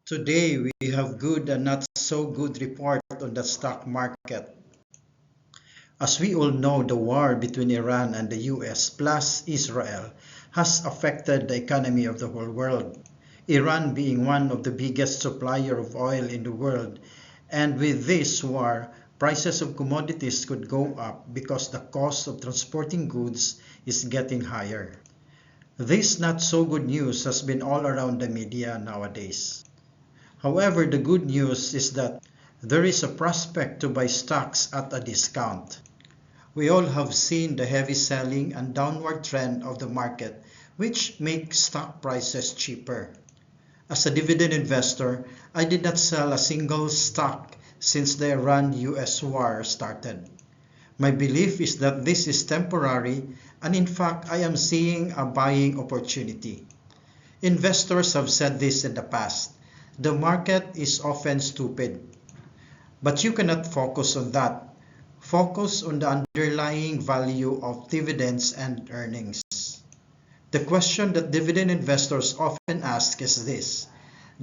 Today we have good and not so good report on the stock market. As we all know, the war between Iran and the US plus Israel has affected the economy of the whole world. Iran being one of the biggest supplier of oil in the world, and with this war, prices of commodities could go up because the cost of transporting goods is getting higher. This not so good news has been all around the media nowadays. However, the good news is that there is a prospect to buy stocks at a discount. We all have seen the heavy selling and downward trend of the market, which makes stock prices cheaper. As a dividend investor, I did not sell a single stock since the Iran-US war started. My belief is that this is temporary, and in fact, I am seeing a buying opportunity. Investors have said this in the past. The market is often stupid. But you cannot focus on that. Focus on the underlying value of dividends and earnings. The question that dividend investors often ask is this: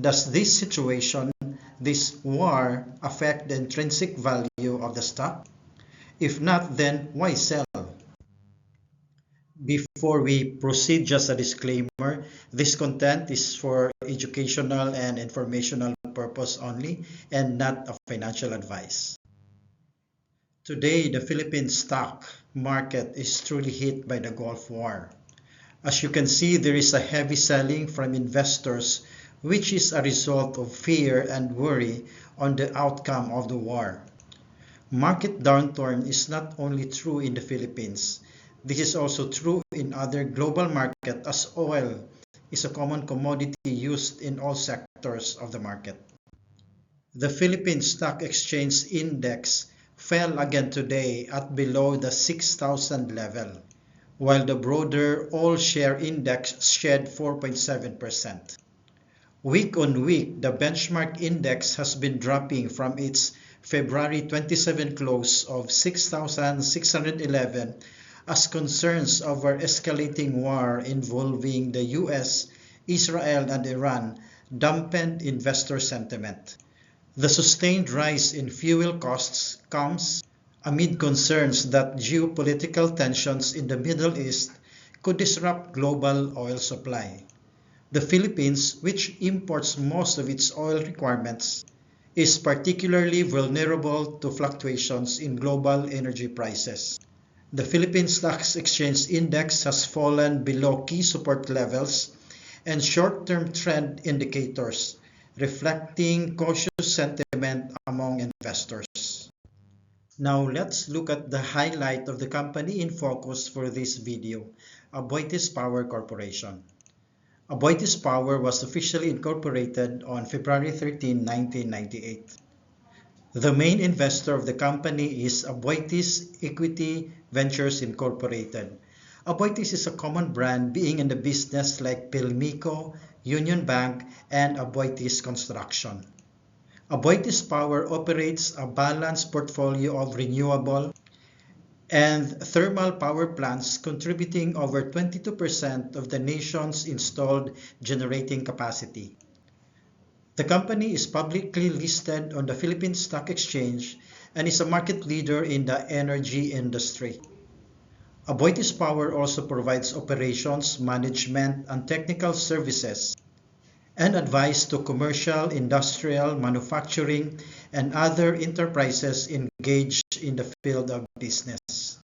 does this situation, this war, affect the intrinsic value of the stock? If not, then why sell? Before we proceed, just a disclaimer, this content is for educational and informational purpose only and not a financial advice. Today, the Philippine stock market is truly hit by the Gulf War. As you can see, there is a heavy selling from investors, which is a result of fear and worry on the outcome of the war. Market downturn is not only true in the Philippines. This is also true in other global markets, as oil is a common commodity used in all sectors of the market. The Philippine Stock Exchange Index fell again today at below the 6,000 level, while the broader all-share index shed 4.7%. Week on week, the benchmark index has been dropping from its February 27 close of 6,611 as concerns over escalating war involving the US, Israel, and Iran dampened investor sentiment. The sustained rise in fuel costs comes amid concerns that geopolitical tensions in the Middle East could disrupt global oil supply. The Philippines, which imports most of its oil requirements, is particularly vulnerable to fluctuations in global energy prices. The Philippine Stock Exchange Index has fallen below key support levels and short-term trend indicators, reflecting cautious sentiment among investors. Now let's look at the highlight of the company in focus for this video, Aboitiz Power Corporation. Aboitiz Power was officially incorporated on February 13, 1998. The main investor of the company is Aboitiz Equity Ventures Incorporated. Aboitiz is a common brand being in the business like Pilmico, Union Bank, and Aboitiz Construction. Aboitiz Power operates a balanced portfolio of renewable and thermal power plants contributing over 22% of the nation's installed generating capacity. The company is publicly listed on the Philippine Stock Exchange and is a market leader in the energy industry. Aboitiz Power also provides operations, management, and technical services and advice to commercial, industrial, manufacturing, and other enterprises engaged in the field of business.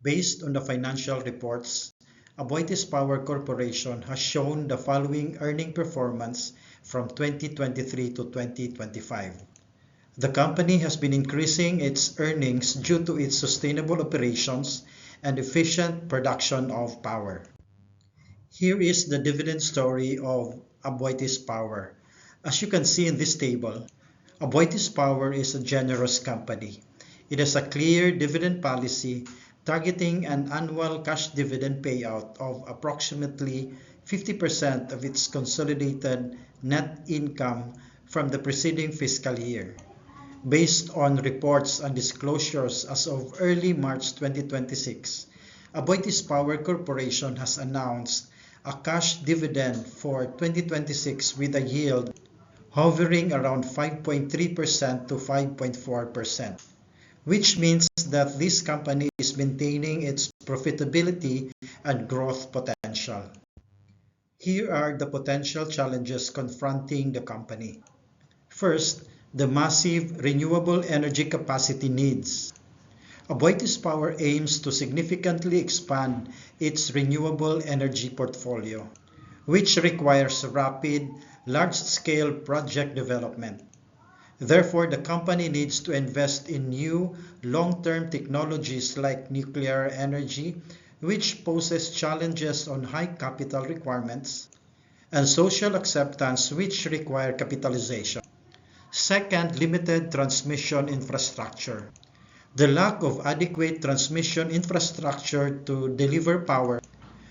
Based on the financial reports, Aboitiz Power Corporation has shown the following earning performance from 2023 to 2025. The company has been increasing its earnings due to its sustainable operations and efficient production of power. Here is the dividend story of Aboitiz Power. As you can see in this table, Aboitiz Power is a generous company. It has a clear dividend policy targeting an annual cash dividend payout of approximately 50% of its consolidated net income from the preceding fiscal year. Based on reports and disclosures as of early March 2026, Aboitiz Power Corporation has announced a cash dividend for 2026 with a yield hovering around 5.3% to 5.4%, which means that this company is maintaining its profitability and growth potential. Here are the potential challenges confronting the company. First, the massive renewable energy capacity needs. Aboitiz Power aims to significantly expand its renewable energy portfolio, which requires rapid, large-scale project development. Therefore, the company needs to invest in new, long-term technologies like nuclear energy, which poses challenges on high capital requirements, and social acceptance, which require capitalization. Second, limited transmission infrastructure. The lack of adequate transmission infrastructure to deliver power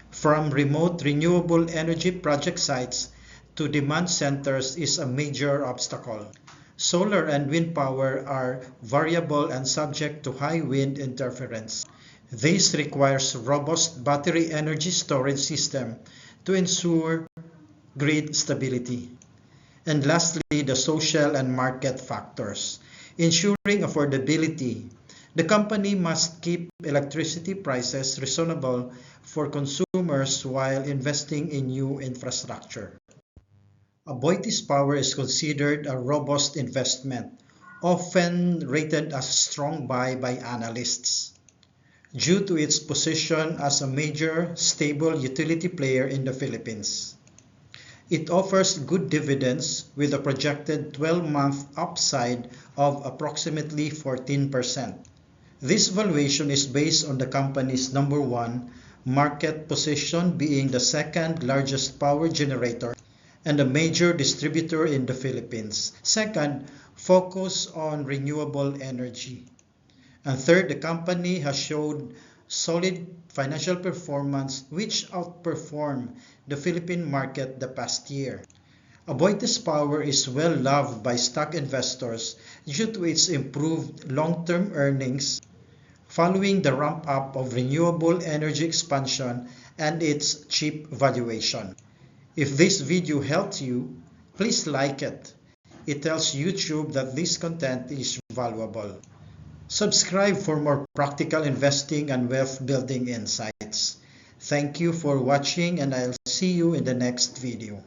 from remote renewable energy project sites to demand centers is a major obstacle. Solar and wind power are variable and subject to high wind interference. This requires robust battery energy storage system to ensure grid stability. And lastly, the social and market factors. Ensuring affordability. The company must keep electricity prices reasonable for consumers while investing in new infrastructure. Aboitiz Power is considered a robust investment, often rated as a strong buy by analysts, due to its position as a major, stable utility player in the Philippines. It offers good dividends with a projected 12-month upside of approximately 14%. This valuation is based on the company's number one market position, being the second largest power generator and a major distributor in the Philippines. Second, focus on renewable energy. And third, the company has showed solid financial performance which outperformed the Philippine market the past year. Aboitiz Power is well loved by stock investors due to its improved long-term earnings following the ramp-up of renewable energy expansion and its cheap valuation. If this video helped you, please like it. It tells YouTube that this content is valuable. Subscribe for more practical investing and wealth building insights. Thank you for watching, and I'll see you in the next video.